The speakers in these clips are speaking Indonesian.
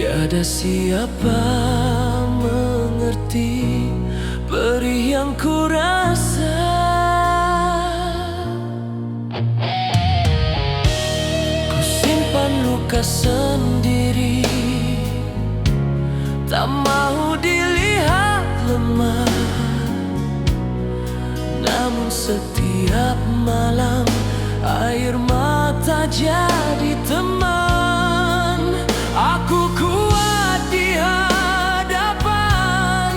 Tiada siapa mengerti perih yang ku rasa. Ku simpan luka sendiri, tak mau dilihat lemah. Namun setiap malam air mata jadi teman. Aku kuat di hadapan,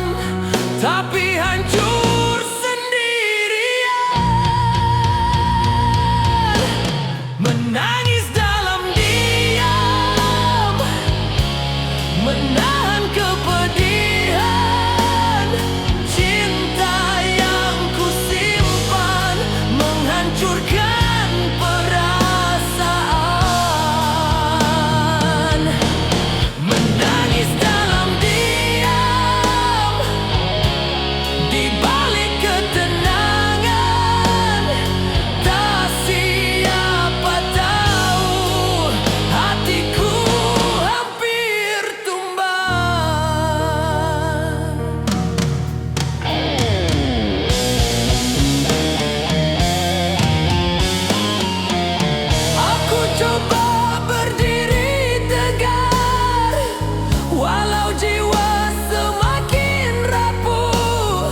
tapi hancur sendirian. Menangis dalam diam, menahan kepedihan. Cinta yang ku simpan menghancurkan perasaan. Menangis dalam diam, di balik ketenangan. Tak siapa tahu hatiku hampir tumbang. Aku coba berdiri tegar, walau jiwa semakin rapuh.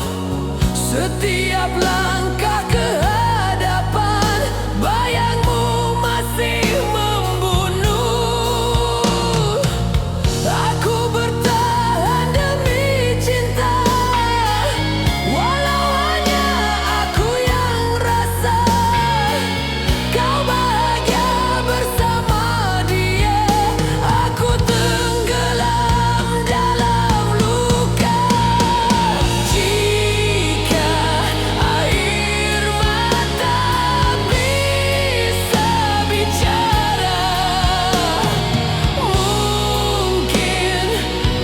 Setiap langkah ke hadapan, bayangmu masih membunuh. Aku bertahan demi cinta, walau hanya aku yang rasa. Kau bahagia bersama dia, aku tenggelam dalam luka. Jika air mata bisa bicara, mungkin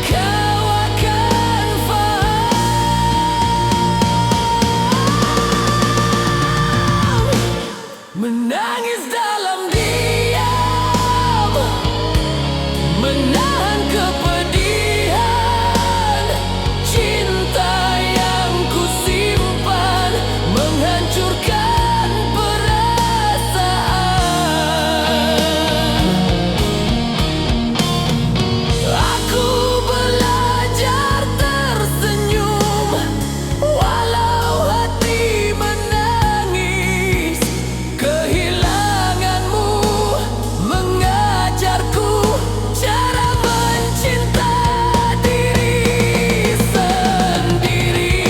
kau akan faham. Menangis dalam diam, menahan kepedihan. Cinta yang ku simpan menghancurkan perasaan. Aku belajar tersenyum, walau hati menangis. Kehilanganmu mengajarku cara mencinta diri sendiri.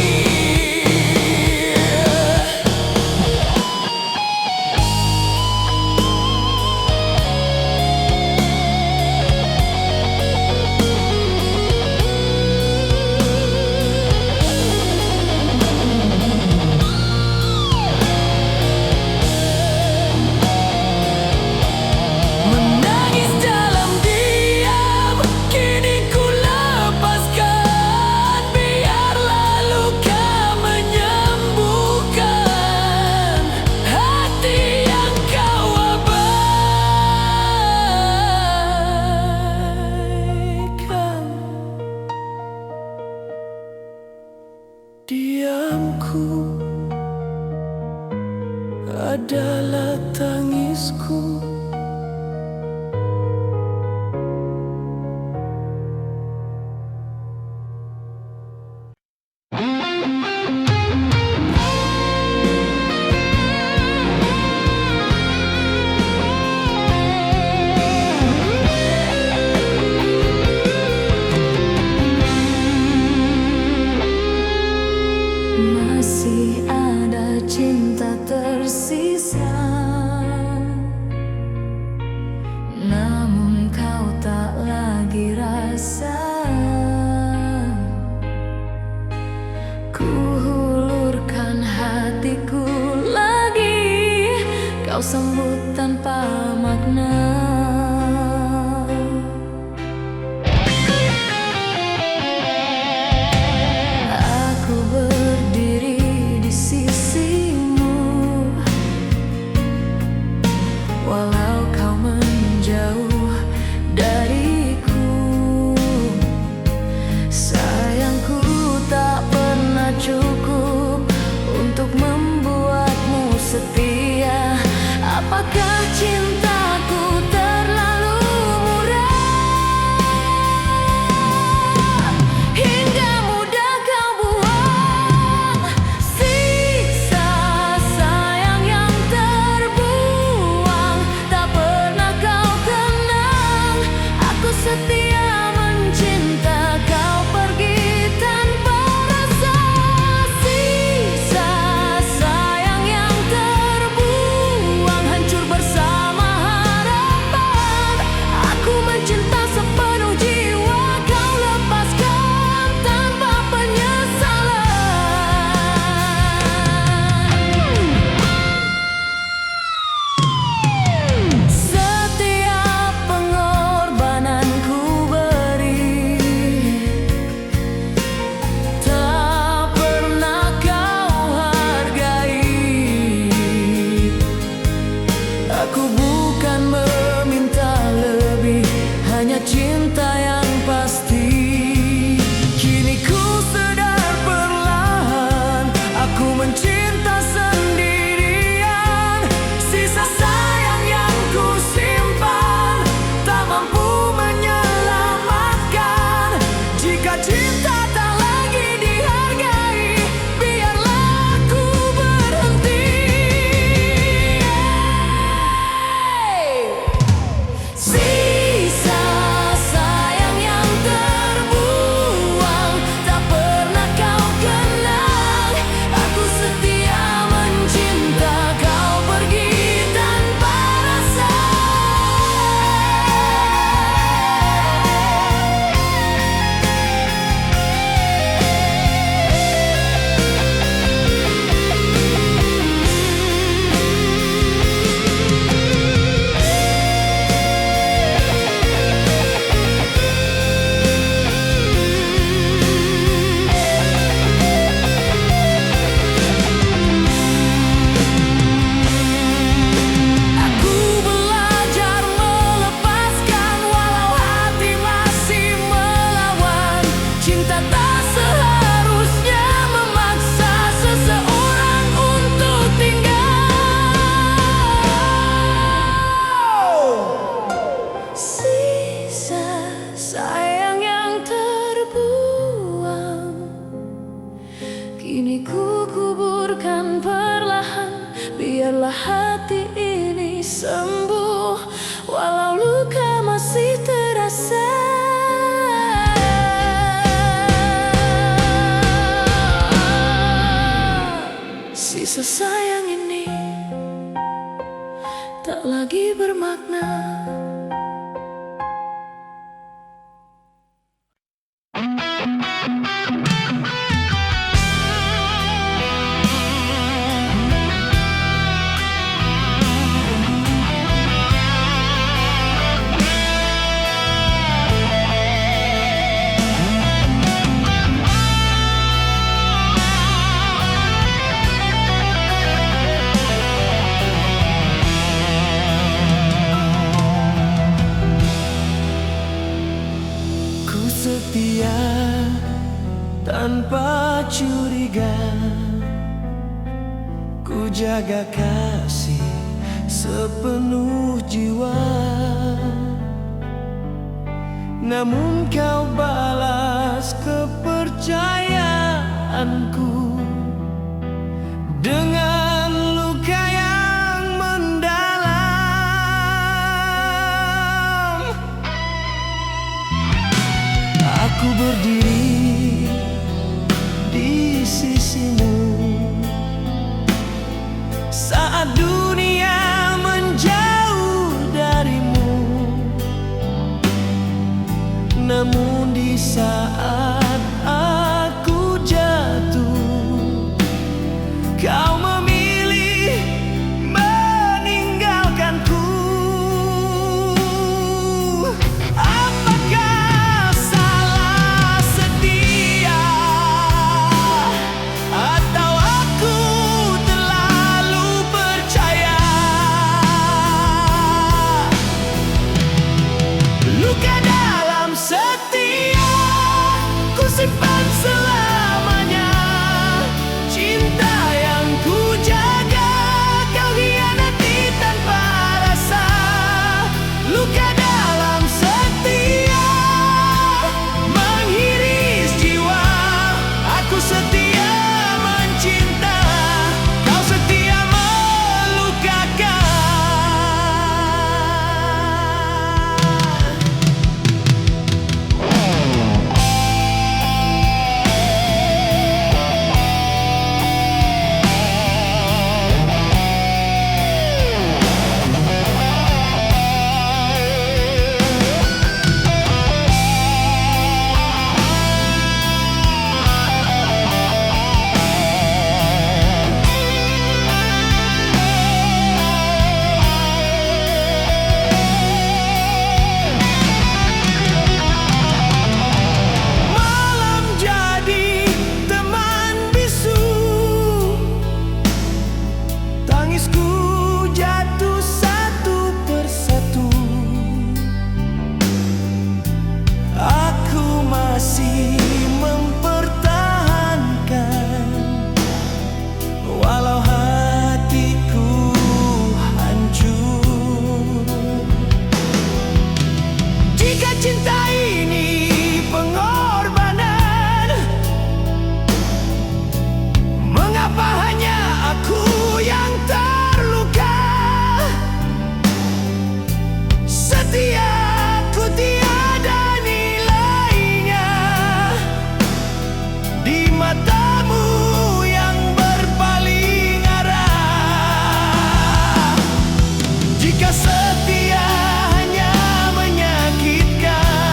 Menangis dalam diam, kini ku lepaskan. Biarlah luka menyembuhkan hati yang kau abaikan. Diamku adalah tangisku. Masih ada cinta tersisa Sisa sayang yang terbuang kini ku kuburkan perlahan. Biarlah hati ini sembuh walau luka masih terasa. Sisa sayang ini tak lagi bermakna. Setia tanpa curiga, ku jaga kasih sepenuh jiwa. Namun kau balas kepercayaanku dengan luka yang mendalam. Aku berdiri di sisimu saat dunia menjauh darimu. Namun di saat aku jatuh, kau memilih meninggalkanku. Apakah salah setia, atau aku terlalu percaya? Luka dalam setia ku simpan selamanya. Cinta yang ku jaga kau hianati tanpa rasa. Luka dalam setia menghiris jiwa. Aku setia mencinta, kau setia melukakan. Malam jadi teman bisu, tangisku jatuh satu persatu. Aku masih mempertahankan walau hatiku hancur. Jika cinta ini pengorbanan, mengapa hanya aku yang terluka? Setiaku tiada nilainya di matamu yang berpaling arah. Jika setia hanya menyakitkan,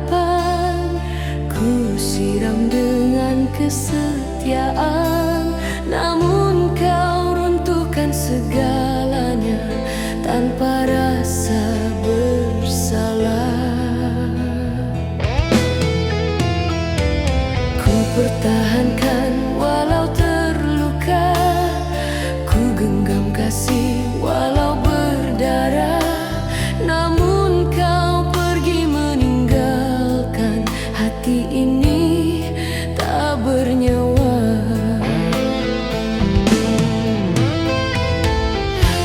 harapan, ku siram dengan kesetiaan. Namun kau runtuhkan segalanya tanpa rasa bersalah. Ku pertahankan walau terluka, ku genggam kasih walau berdarah. Namun kau pergi meninggalkan hati ini tak bernyawa.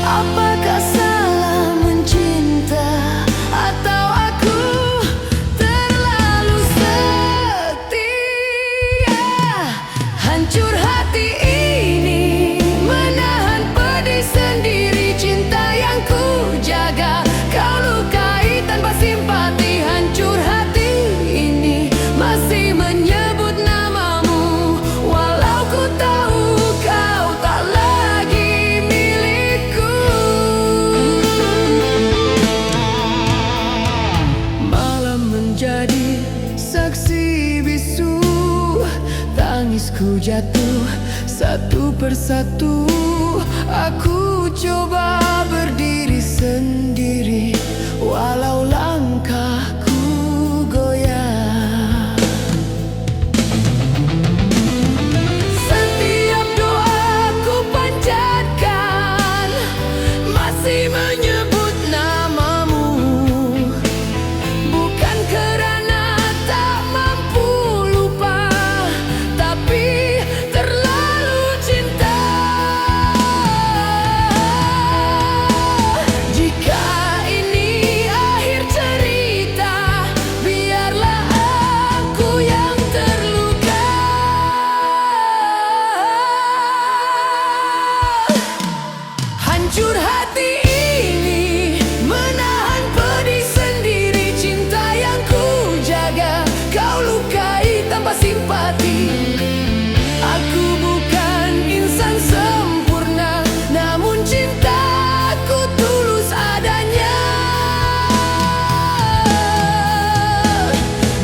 Apakah salah mencinta, atau aku terlalu setia? Hancur hati ini menahan pedih sendiri. Cinta yang ku jaga kau lukai tanpa simpati. Hancur hati ini masih menyebut namamu, walau ku tahu kau tak lagi milikku. Malam menjadi saksi bisu, tangisku jatuh satu persatu. Aku coba berdiri sendiri, walau langkahku goyah. Setiap doaku panjatkan masih menyebut namamu, bukan kerana tak mampu lupa, tapi terlalu cinta. Jika ini akhir cerita, biarlah aku yang terluka. Hancur hati ini menahan pedih sendiri. Cinta yang ku jaga kau lukai tanpa simpati. Aku bukan insan sempurna, namun cintaku tulus adanya.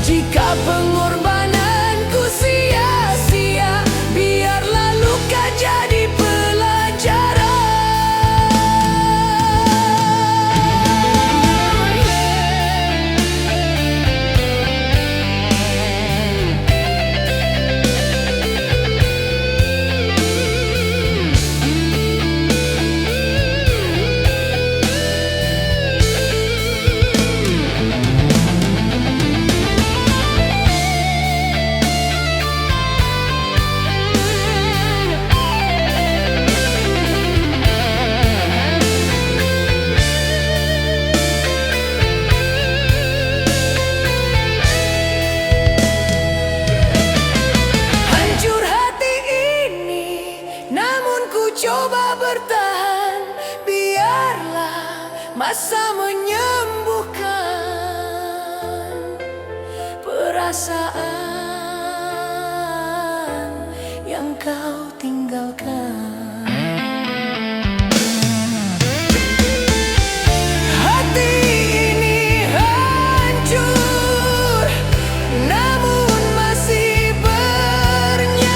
Jika pengorbananku sia-sia, biarlah luka jadi pelajaran. Hancur hati ini, namun ku coba bertahan. Biarlah masa menyembuhkan perasaan yang kau tinggalkan. Hati ini hancur, namun masih bernyawa.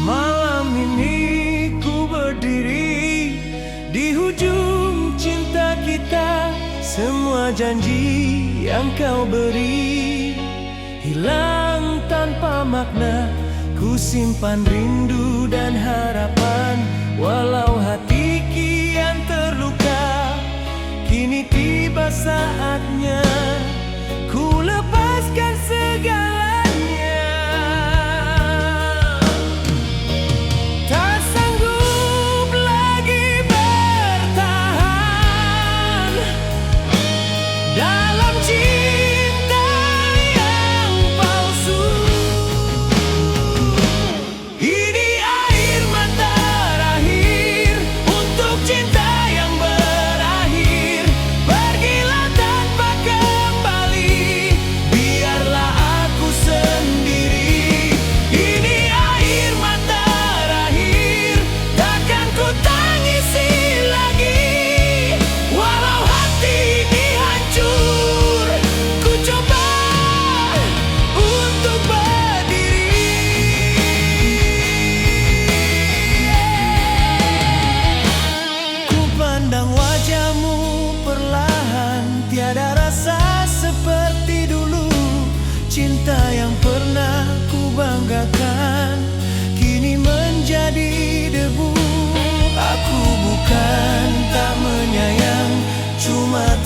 Malam ini ku berdiri di hujung cinta kita. Semua janji yang kau beri hilang tanpa makna. Ku simpan rindu dan harapan, walau hati kian terluka. Kini tiba saatnya ku lepaskan segalanya.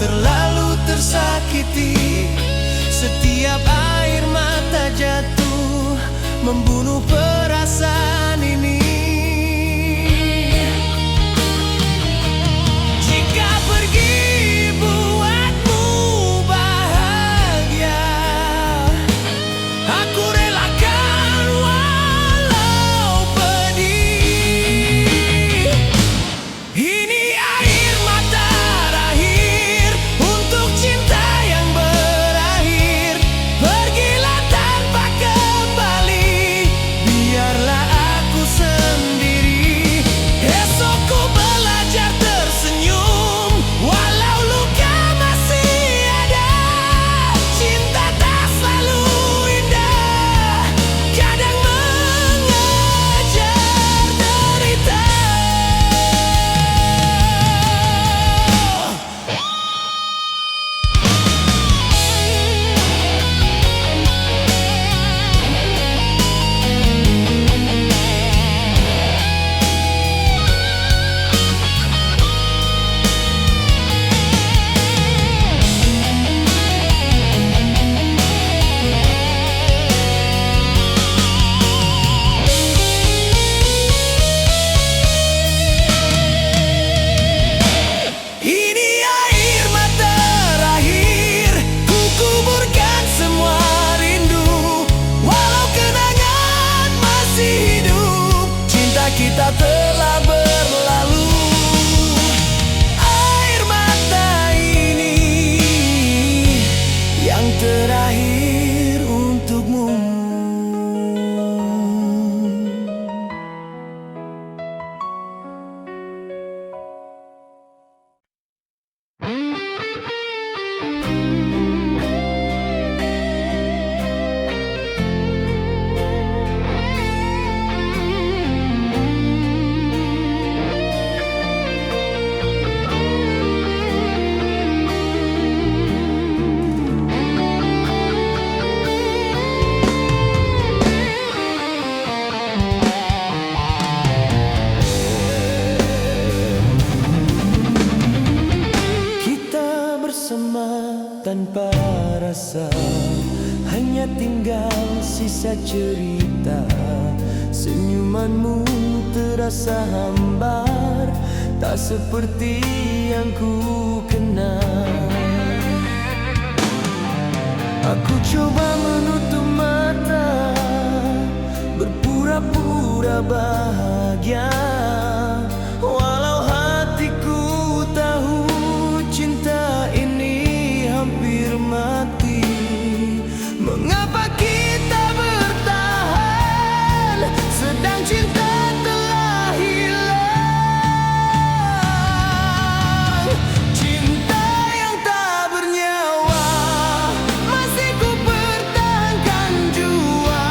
terlalu tersakiti. Setiap air mata jatuh membunuh perasaan ini. Jika pergi buatmu bahagia, aku relakan walau pedih. Ini air mata terakhir untuk cinta yang berakhir. Pergilah tanpa kembali, biarlah aku sendiri. Esok ku belajar tersenyum walau luka masih ada. Cinta tak selalu indah, kadang mengejar derita. Ini air mata terakhir, ku kuburkan semua rindu. Walau kenangan masih hidup, cinta kita telah berlalu. Air mata ini yang terakhir untukmu. Kita bersama tanpa rasa, hanya tinggal sisa cerita. Senyumanmu terasa hambar, tak seperti yang ku kenal. Aku coba menutup mata, berpura-pura bahagia. Walau hatiku tahu cinta ini hampir mati. Mengapa kita bertahan sedang cinta telah hilang? Cinta yang tak bernyawa masih ku pertahankan jua.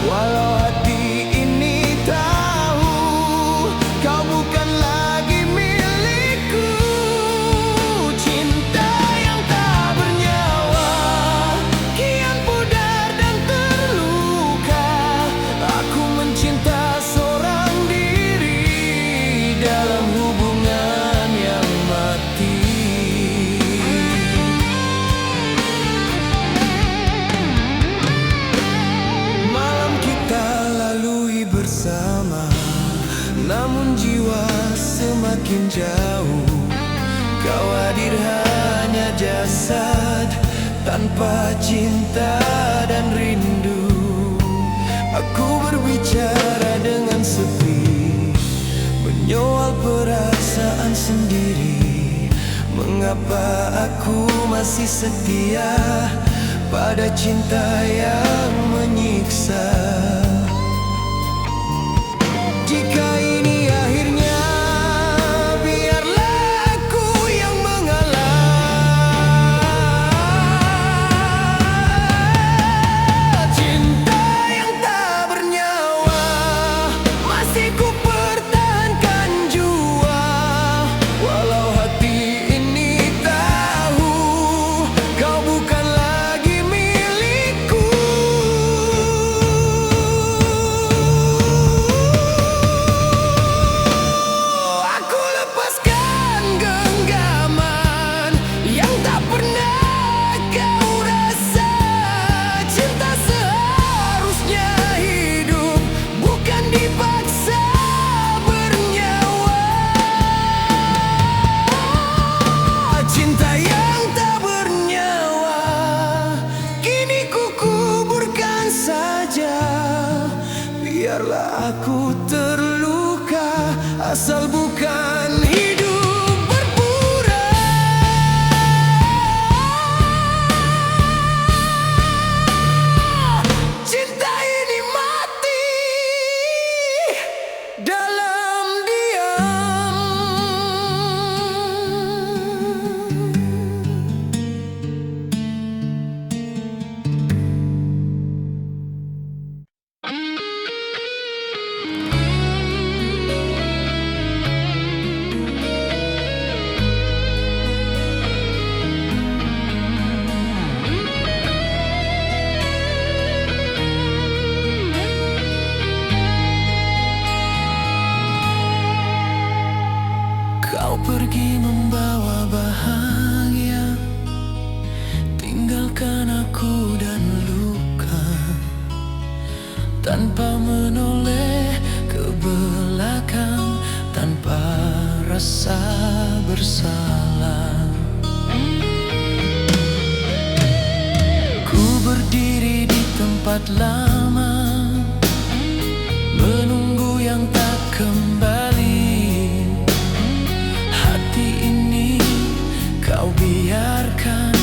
Walau hati ini tahu kau bukan lagi milikku. Cinta yang tak bernyawa kian pudar dan terluka. Aku mencinta seorang diri dalam hubungan yang mati. Malam kita lalui bersama, namun jiwa semakin jauh. Kau hadir hanya jasad tanpa cinta dan rindu. Aku berbicara dengan sepi, menyoal perasaan sendiri. Mengapa aku masih setia pada cinta yang menyiksa? Jika ini akhirnya, biarlah aku yang mengalah. Cinta yang tak bernyawa masih ku pertahankan jua. Walau hati ini tahu kau bukan lagi milikku. Biarlah aku terluka, asal bukan hidup berpura. Cinta ini mati dalam diam. Kau pergi membawa bahagia, tinggalkan aku dan luka, tanpa menoleh ke belakang, tanpa rasa bersalah. Ku berdiri di tempat lama, menunggu yang tak kembali. Hati ini kau biarkan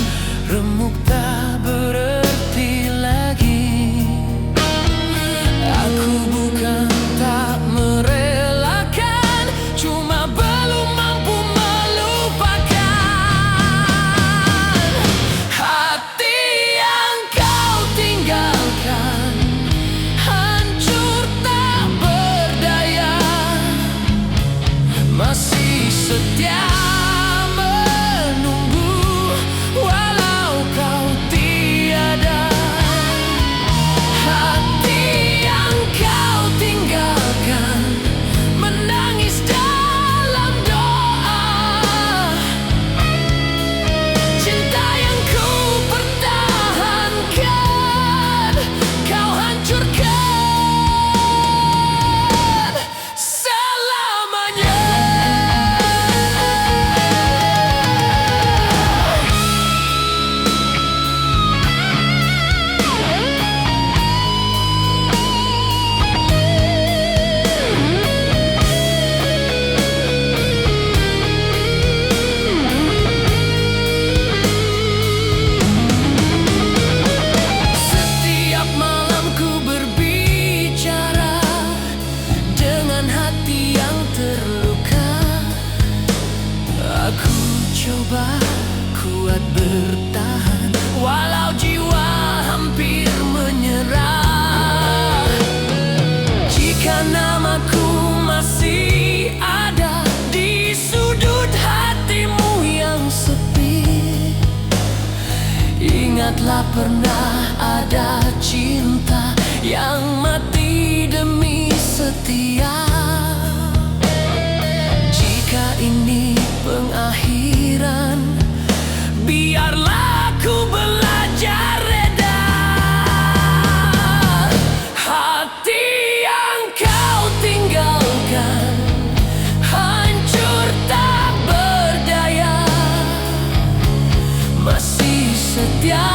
remuk, tak berarti lagi. Aku bukan tak merelakan, cuma belum mampu melupakan. Hati yang kau tinggalkan hancur tak berdaya, masih setia menunggu walau kau tiada. Hati yang kau tinggalkan menangis dalam doa. Cinta yang ku pertahankan kau hancurkan selamanya. Setiap malam ku berbicara dengan hati yang terluka. Aku coba kuat bertahan walau jiwa hampir menyerah. Jika namaku masih ada di sudut hatimu yang sepi, ingatlah pernah ada cinta yang mati demi setia. Jika ini pengakhiran, biarlah aku belajar reda. Hati yang kau tinggalkan hancur tak berdaya, masih setia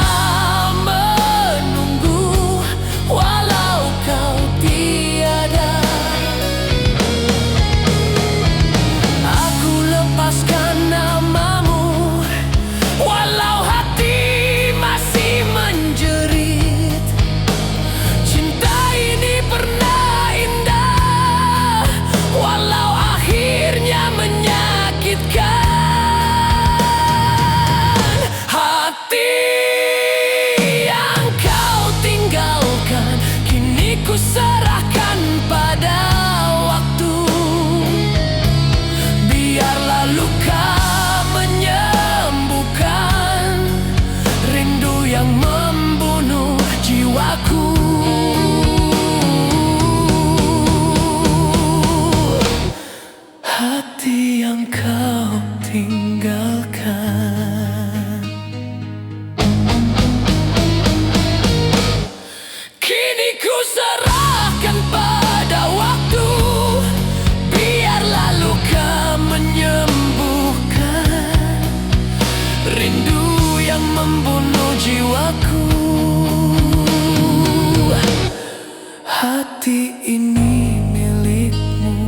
hati ini milikmu.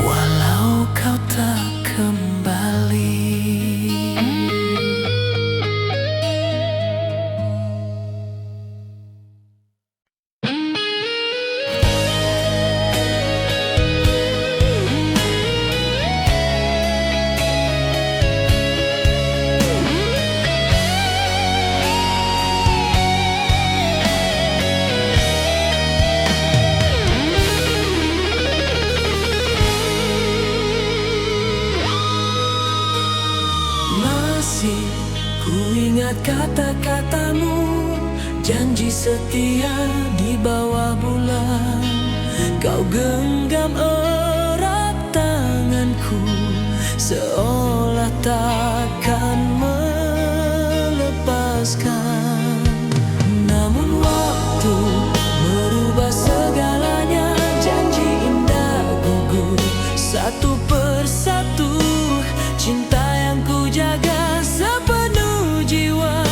Walau kau tak kembali. Masih ku ingat kata-katamu, janji setia di bawah bulan. Kau genggam erat tanganku, seolah takkan melepaskan. Namun waktu merubah segalanya, janji indah gugur satu persatu. Cinta yang ku jaga sepenuh jiwa,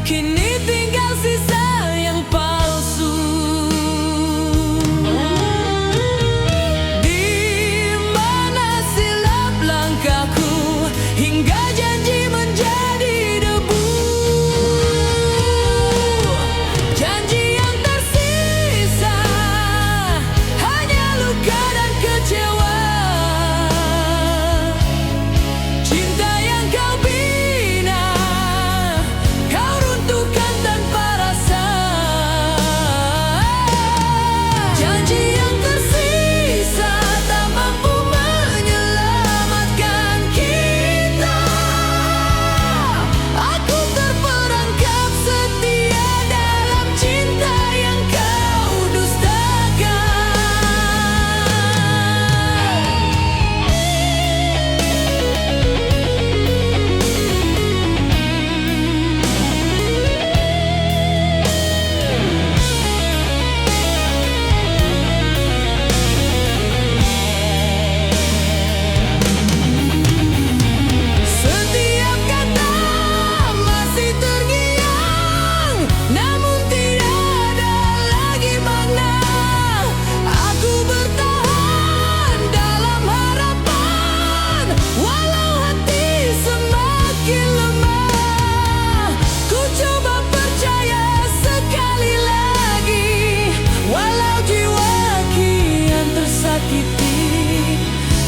kini tinggal sisa yang palsu. Di mana silap langkahku, hingga janji menjadi debu. Janji yang tersisa hanya luka dan kecewa.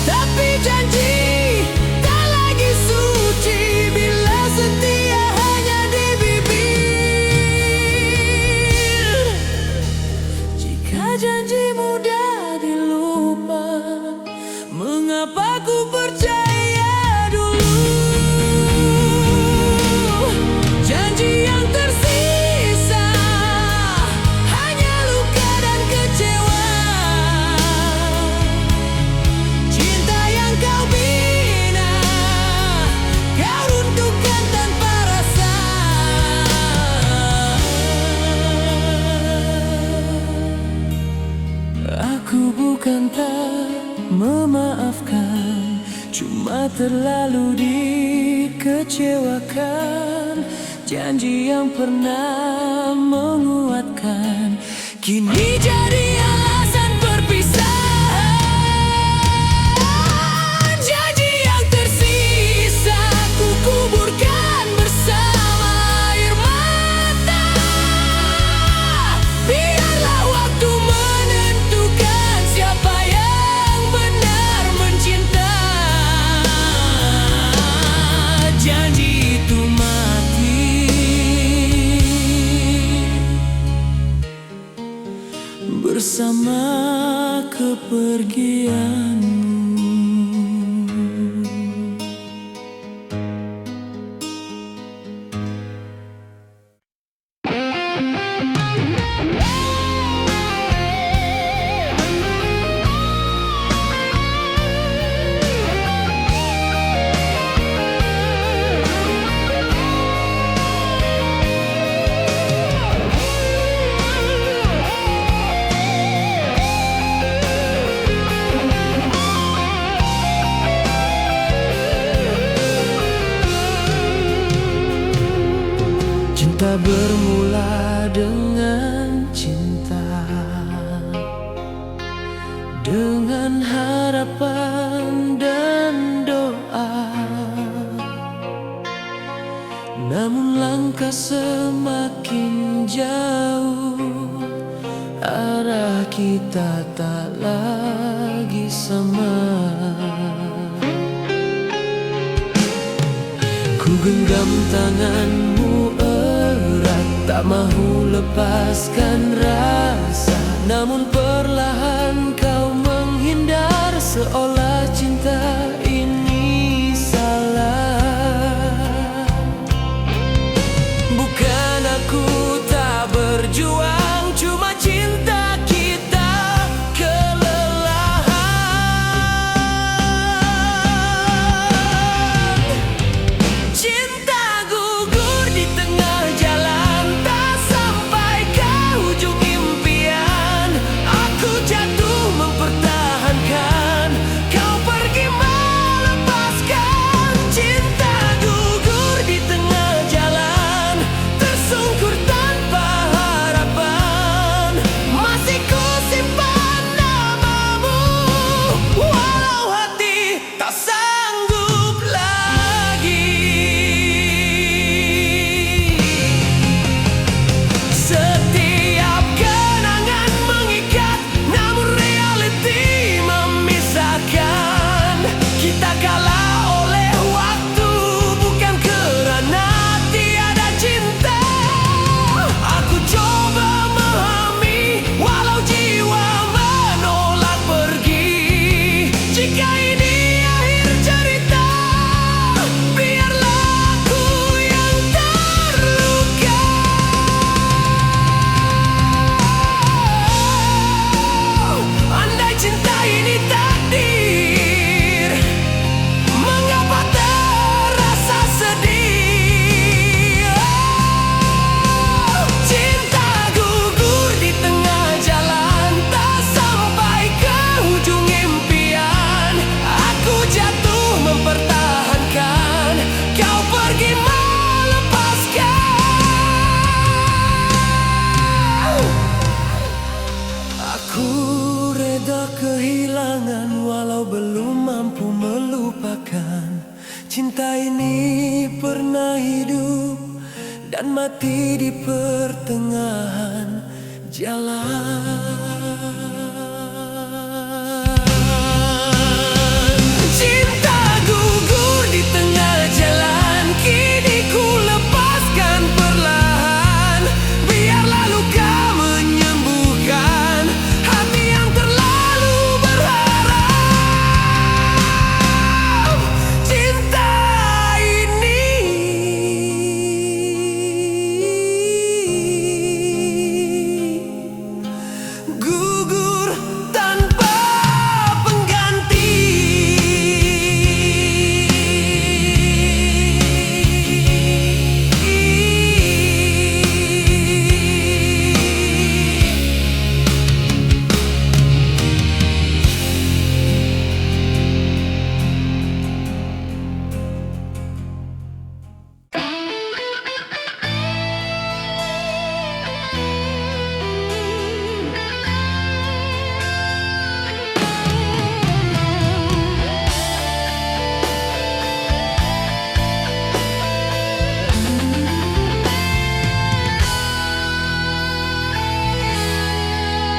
Tapi janji tak lagi suci bila setia hanya di bibir. Jika janji mudah dilupa, mengapa ku percaya dulu? Janji yang tersisa hanya luka dan kecewa. Kau bina, kau runtuhkan tanpa rasa. Aku bukan tak memaafkan, cuma terlalu dikecewakan. Janji yang pernah menguatkan, kini jadi alasan perpisahan. Kuburkan bersama air mata. Biarlah waktu menentukan siapa yang benar mencinta. Janji itu mati bersama kepergianmu. Cinta bermula pula dengan cinta, dengan harapan dan doa. Namun langkah semakin jauh, arah kita tak lagi sama. Ku genggam tanganmu erat, tak mahu lepaskan rasa. Namun perlahan kau menghindar, seolah cinta ini salah. Bukan aku tak berjuang, cuma cinta kita kelelahan. Cinta gugur di tengah jalan, tak sampai ke ujung impian. Aku jatuh mempertahankan, kau pergi melepaskan. Cinta gugur di tengah jalan, tersungkur tanpa harapan. Masih ku simpan namamu, walau hati tak sanggup lagi. Setiap kenangan mengikat, namun realiti memisahkan. Kita kalah oleh waktu, bukan kerana tiada cinta. Aku coba memahami, walau jiwa menolak pergi. Jika ini akhir cerita, biarlah aku yang terluka. Andai cinta ini takdir, mengapa terasa sedih? Cinta gugur di tengah jalan, tak sampai ke ujung impian. Aku jatuh mempertahankan, kau pergi melepaskan. Aku reda kehilangan, walau belum mampu melupakan. Cinta ini pernah hidup dan mati di pertengahan jalan. Cinta gugur di tengah jalan, kini ku lepaskan perlahan. Biarlah luka menyembuhkan hati yang terlalu berharap. Cinta ini gugur tanpa pengganti.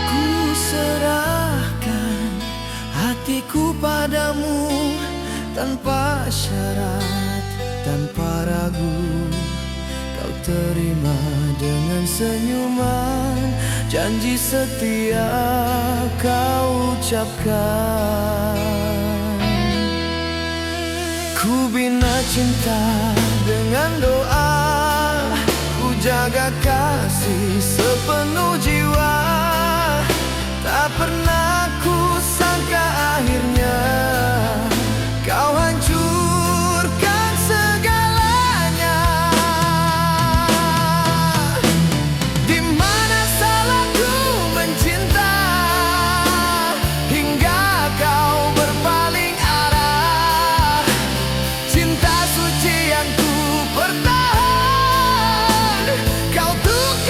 Ku serahkan hatiku padamu, tanpa syarat, tanpa ragu. Kau terima dengan senyuman, janji setia kau ucapkan. Ku bina cinta dengan doa, ku jaga kasih sepenuh jiwa. Tak pernah ku sangka akhirnya kau hancurkan segalanya. Di mana salahku mencinta, hingga kau berpaling arah. Cinta suci yang ku pertahan, kau tukar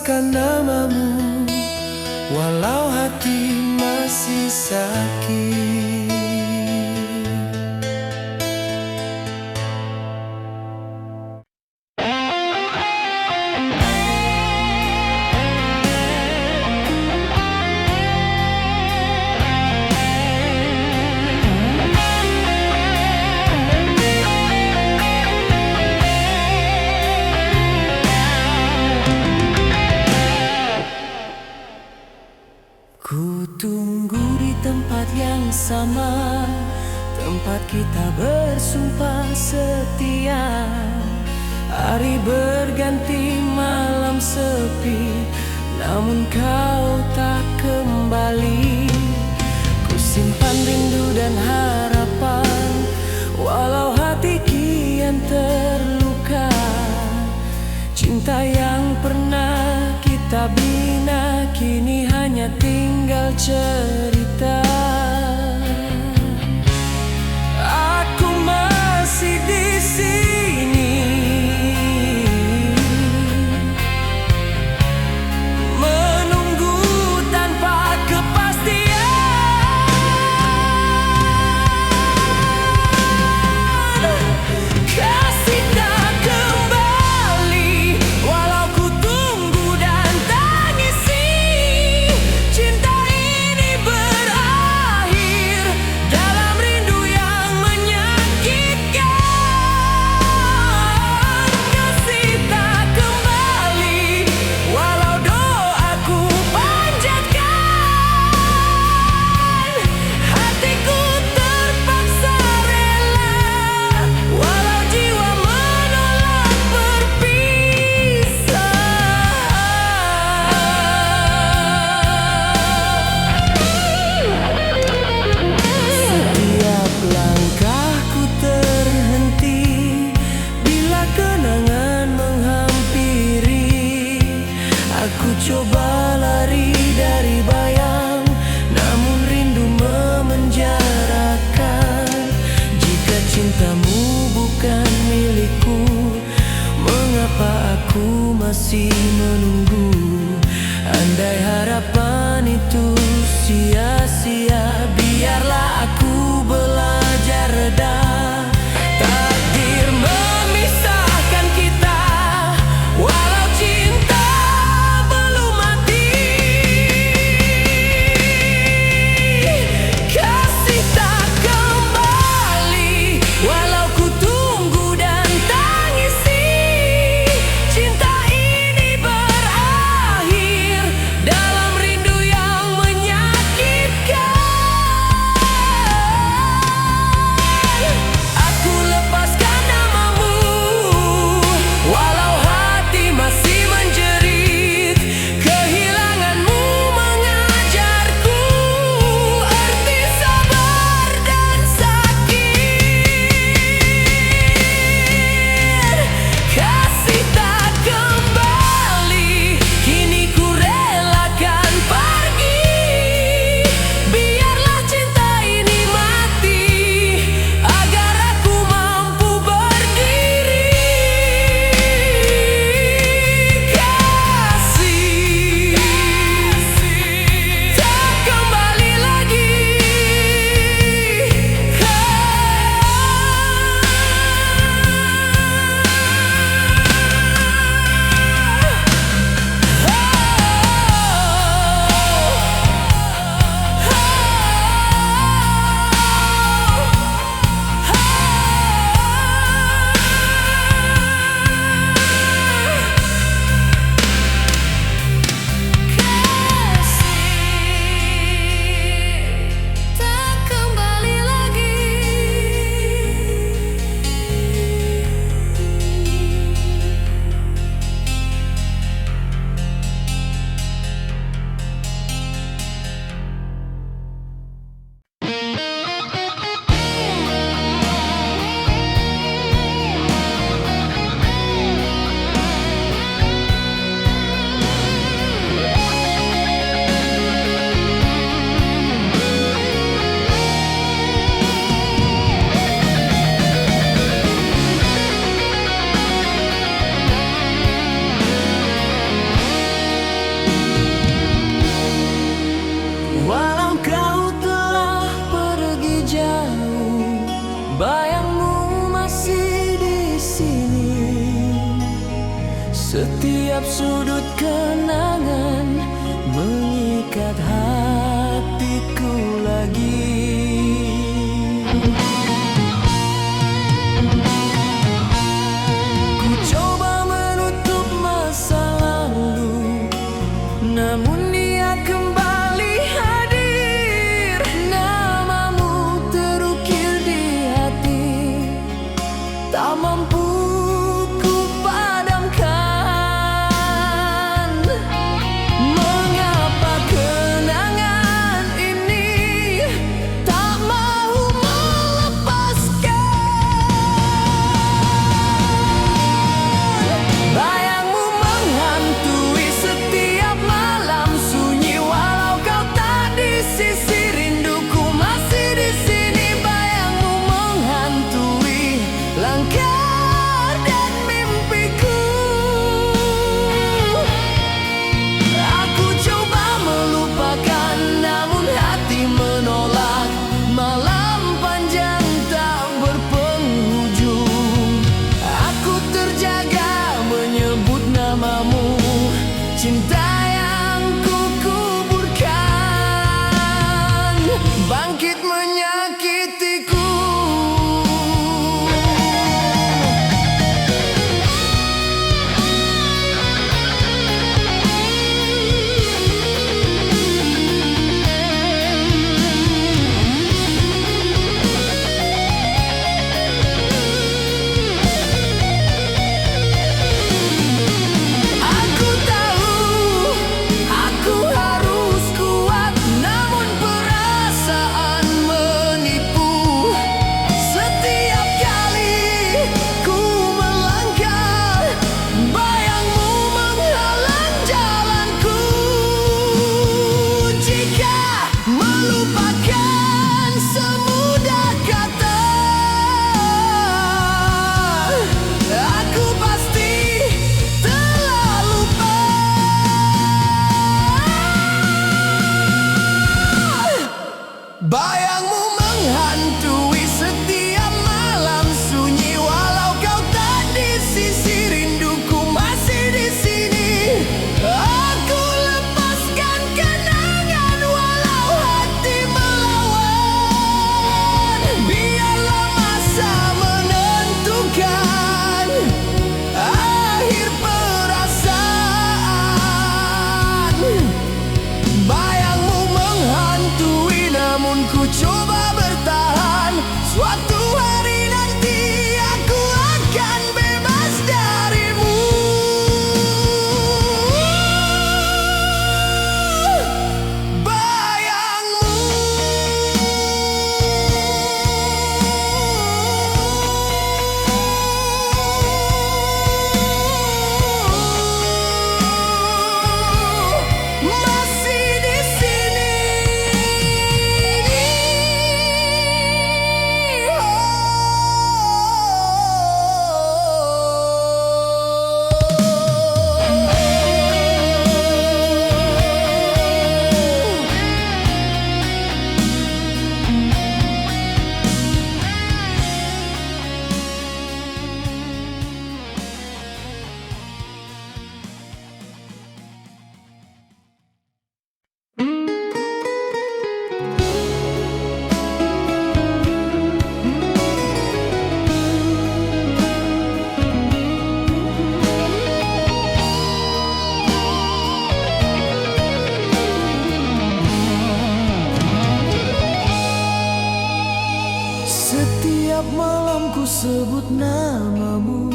lepaskan namamu, walau hati masih sakit. Ku tunggu di tempat yang sama, tempat kita bersumpah setia. Hari berganti, malam sepi, namun kau tak kembali. Ku simpan rindu dan harapan, walau hati kian terluka. Cinta yang pernah kita bina kini hanya tinggal cerita. Aku masih di sini, menunggu tanpa kepastian. Kasih tak kembali, walau ku tunggu dan tangisi. Cinta ini Setiap sudut kenangan mengikat hatiku lagi. Ku coba menutup masa lalu, namun dia kembali hadir. Namamu terukir di hati, tak mampu ku padamkan. Mengapa kenangan ini tak mau melepaskan? Bayangmu menghantui setiap malam sunyi, walau kau tak di sisi, rinduku masih di sini. Bayangmu menghantui langkah dan mimpiku. Aku coba melupakan, namun hati menolak. Malam panjang tak berpenghujung, aku terjaga menyebut namamu. Cinta yang ku kuburkan bangkit menyakitiku. Aku tahu aku harus kuat, namun perasaan menipu. Setiap kali ku melangkah, bayangmu menghalang jalanku. Jika melupakan semudah kata, aku pasti telah lupa. Bayangmu menghantui setiap malam sunyi, walau kau tak di sisi, rinduku masih di sini. Aku lepaskan kenangan walau hati melawan. Biarlah masa menentukan akhir perasaan. Bayangmu menghantui, namun ku coba bertahan. Suatu hari nanti aku akan bebas darimu. Bayangmu. Masih di sini. Setiap malam ku sebut namamu,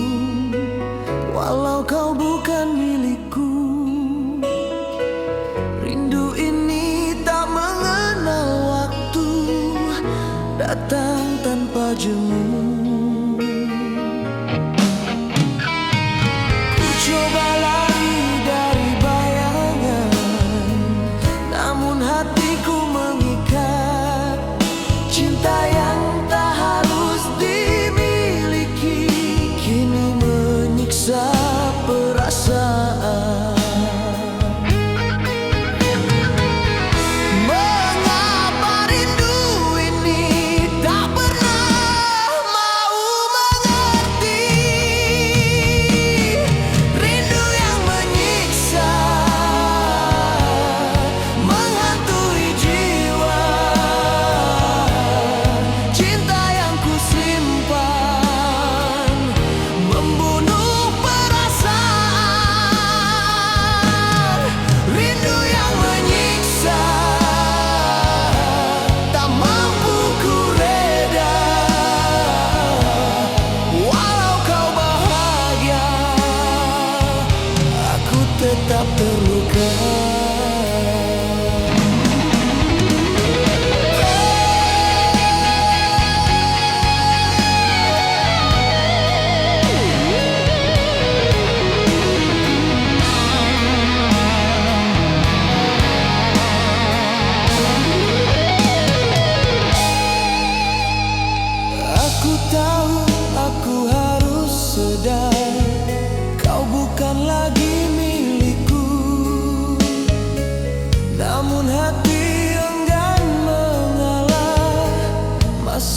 walau kau bukan milikku. Rindu ini tak mengenal waktu, datang tanpa jemu. Ku coba lari dari bayangan, namun hatiku mengikat. Cinta yang tak harus dimiliki kini menyiksa perasaan. Mengapa rindu ini tak pernah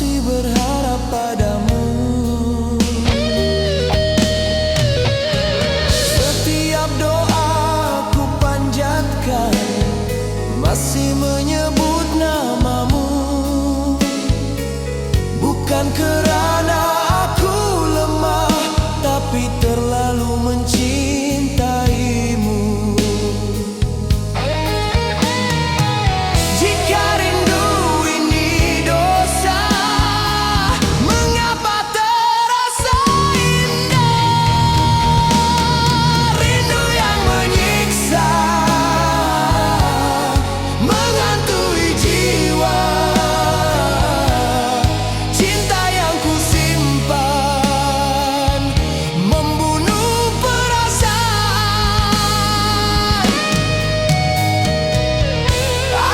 masih berharap padamu. Setiap doa ku panjatkan masih menyebut namamu. Bukan kerana aku lemah, tapi terlalu mencintaimu. Jika rindu ini dosa, mengapa terasa indah? Rindu yang menyiksa, menghantui jiwa. Cinta yang ku simpan membunuh perasaan.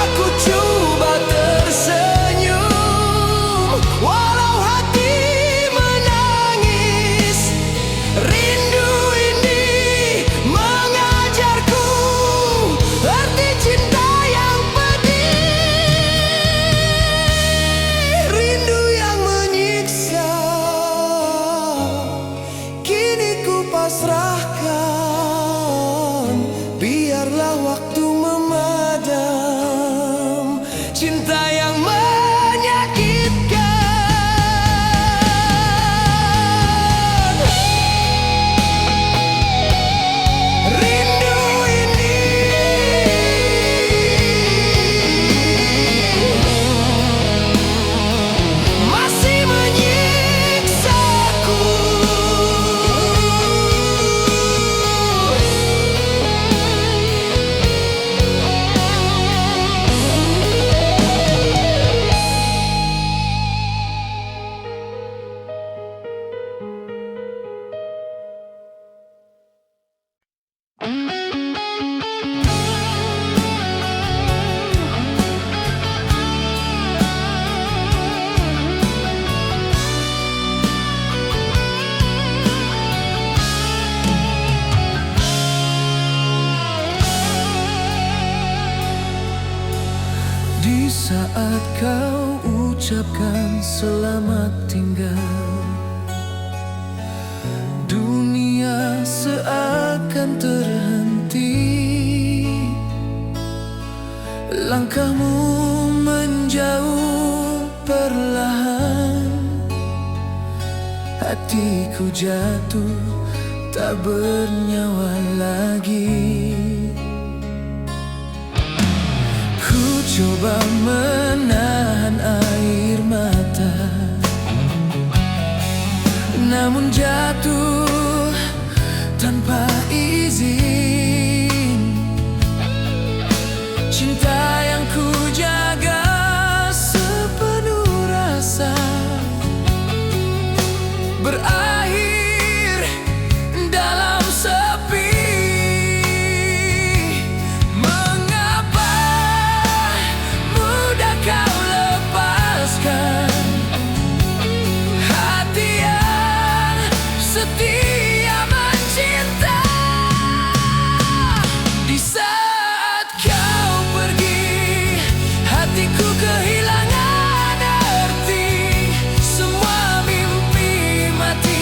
Aku coba tersenyum walau hati menangis. Rindu ini mengajarku arti cinta yang pedih. Rindu yang menyiksa, kini ku pasrahkan. Biarlah waktu memadam cinta yang menyakitkan. Rindu ini masih menyiksaku. Di saat kau ucapkan selamat tinggal, dunia seakan terhenti. Langkahmu menjauh perlahan, hatiku jatuh tak bernyawa lagi. Ku coba menahan air mata, namun jatuh tanpa izin. Cinta yang ku jaga sepenuh rasa berakhir dalam sepi. Mengapa mudah kau lepaskan hati yang setia mencinta? Di saat kau pergi, hatiku kehilangan arti. Semua mimpi mati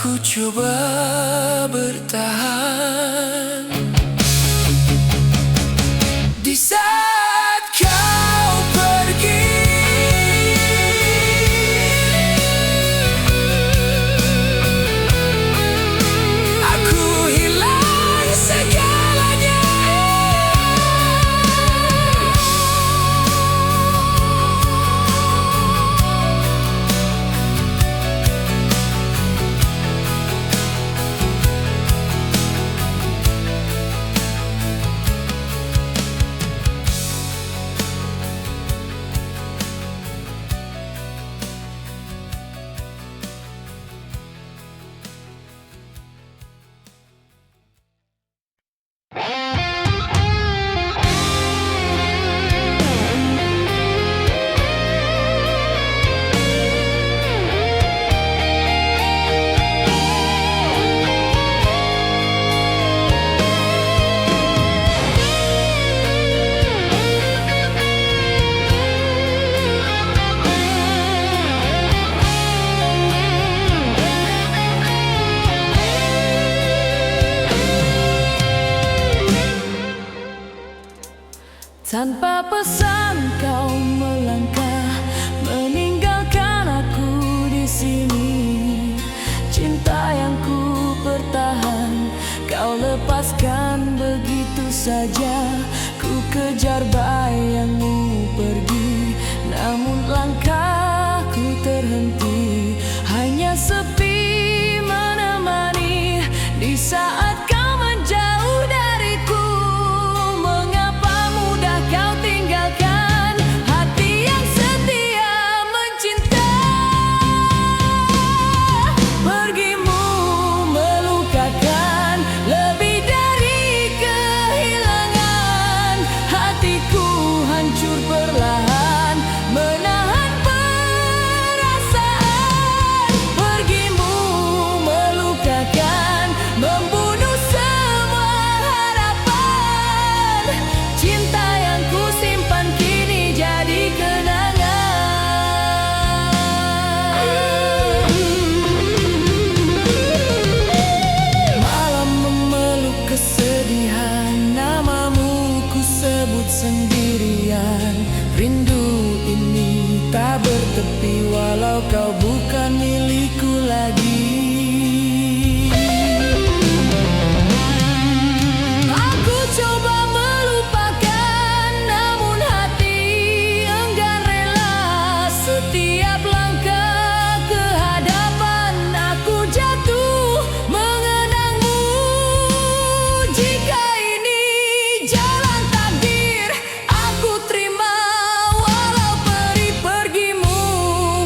Aku coba bertahan di saat kau pergi. Aku hilang segalanya. Tanpa pesan kau melangkah, meninggalkan aku di sini. Cinta yang ku pertahan, kau lepaskan begitu saja. Ku kejar bayangmu pergi, namun langkahku terhenti. Hanya sepi menemani di saat kau menjauh dariku. Mengapa mudah kau tinggalkan hati yang setia mencinta? Pergimu melukakan lebih dari kehilangan. Hatiku hancur perlahan, menahan perasaan. Pergimu melukakan, membunuh semua harapan. Cinta yang ku simpan kini jadi kenangan. Malam memeluk kesedihan, namamu ku sebut sendirian. Rindu ini tak bertepi walau kau bukan milikku lagi. Aku coba melupakan, namun hati enggan rela. Setiap langkah ke hadapan aku jatuh mengenangmu. Jika ini jalan takdir, aku terima walau pergimu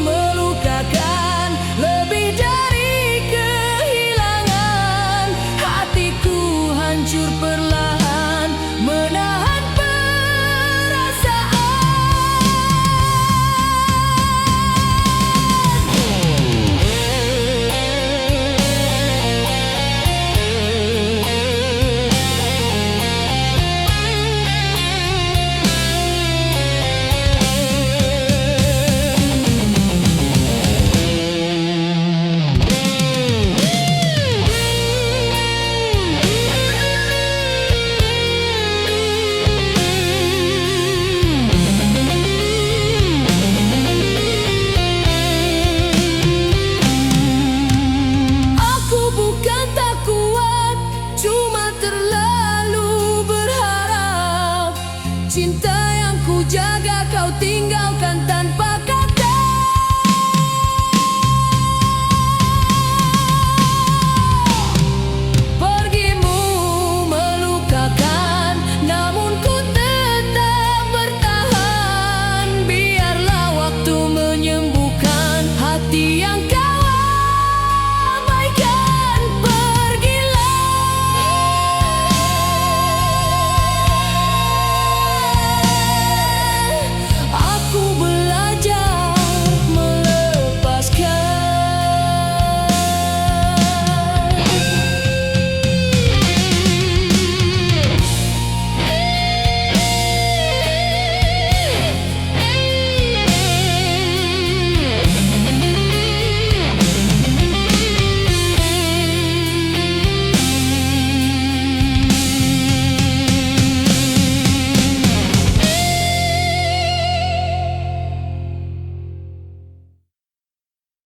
melukakan lebih dari kehilangan. Hatiku hancur perlahan, menahan perasaan. Aku bukan tak kuat, cuma terlalu berharap. Cinta yang ku jaga kau tinggalkan tanpa